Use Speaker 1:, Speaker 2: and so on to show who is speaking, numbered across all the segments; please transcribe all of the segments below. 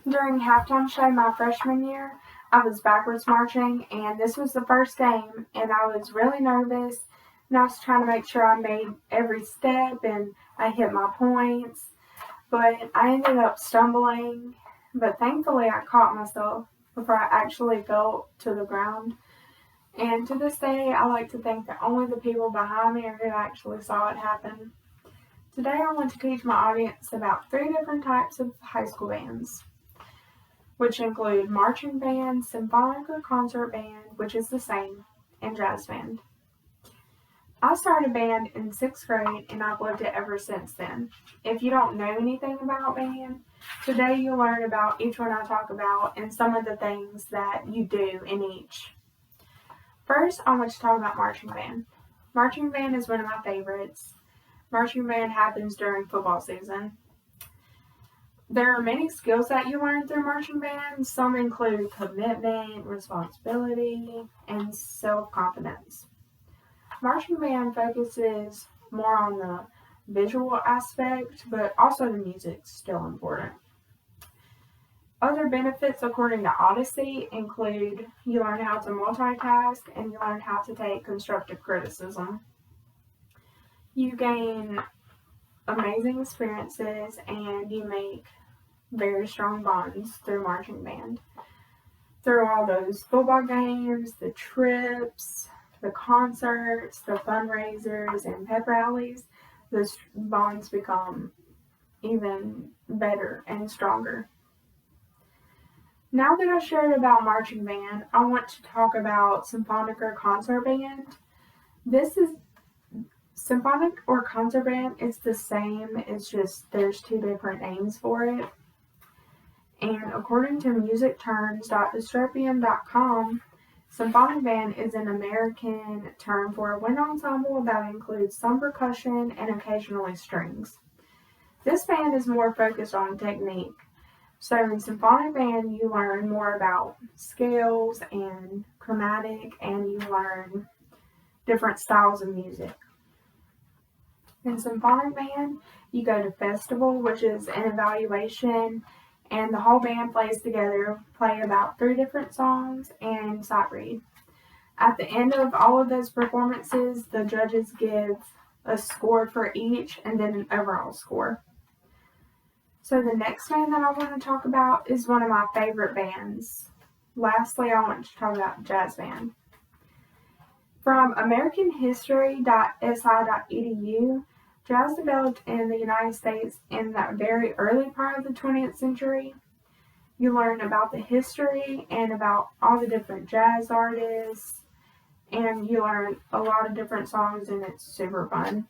Speaker 1: During halftime show my freshman year, I was backwards marching, and this was the first game, and I was really nervous, and I was trying to make sure I made every step and I hit my points, but I ended up stumbling, but thankfully I caught myself before I actually fell to the ground. And to this day, I like to think that only the people behind me are who actually saw it happen. Today, I want to teach my audience about 3 different types of high school bands, which include marching band, symphonic or concert band, which is the same, and jazz band. I started band in 6th grade and I've loved it ever since then. If you don't know anything about band, today you'll learn about each one I talk about and some of the things that you do in each. First, I want to talk about marching band. Marching band is one of my favorites. Marching band happens during football season. There are many skills that you learn through marching band. Some include commitment, responsibility, and self-confidence. Marching band focuses more on the visual aspect, but also the music's still important. Other benefits, according to Odyssey, include you learn how to multitask and you learn how to take constructive criticism. You gain amazing experiences and you make very strong bonds through marching band. Through all those football games, the trips, the concerts, the fundraisers, and pep rallies, those bonds become even better and stronger. Now that I've shared about marching band, I want to talk about symphonic or concert band. This is symphonic or concert band is the same, it's just there's 2 different names for it. And according to musicterms.dystropium.com, symphonic band is an American term for a wind ensemble that includes some percussion and occasionally strings. This band is more focused on technique. So in symphonic band, you learn more about scales and chromatic, and you learn different styles of music. In symphonic band, you go to festival, which is an evaluation, and the whole band plays together, play about 3 different songs, and sight read. At the end of all of those performances, the judges give a score for each and then an overall score. So the next band that I want to talk about is one of my favorite bands. Lastly, I want to talk about jazz band. From americanhistory.si.edu, jazz developed in the United States in that very early part of the 20th century. You learn about the history and about all the different jazz artists, and you learn a lot of different songs, and it's super fun.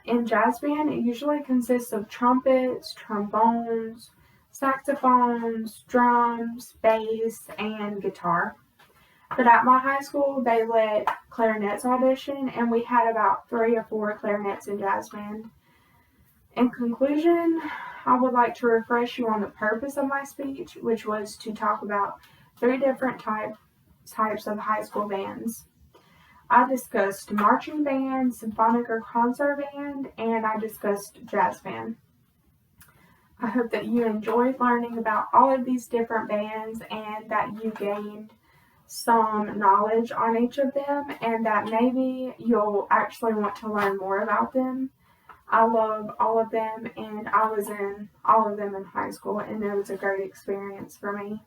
Speaker 1: In jazz band, it usually consists of trumpets, trombones, saxophones, drums, bass, and guitar. But at my high school, they let clarinets audition, and we had about 3 or 4 clarinets in jazz band. In conclusion, I would like to refresh you on the purpose of my speech, which was to talk about 3 different types of high school bands. I discussed marching band, symphonic or concert band, and I discussed jazz band. I hope that you enjoyed learning about all of these different bands and that you gained some knowledge on each of them and that maybe you'll actually want to learn more about them. I love all of them and I was in all of them in high school and it was a great experience for me.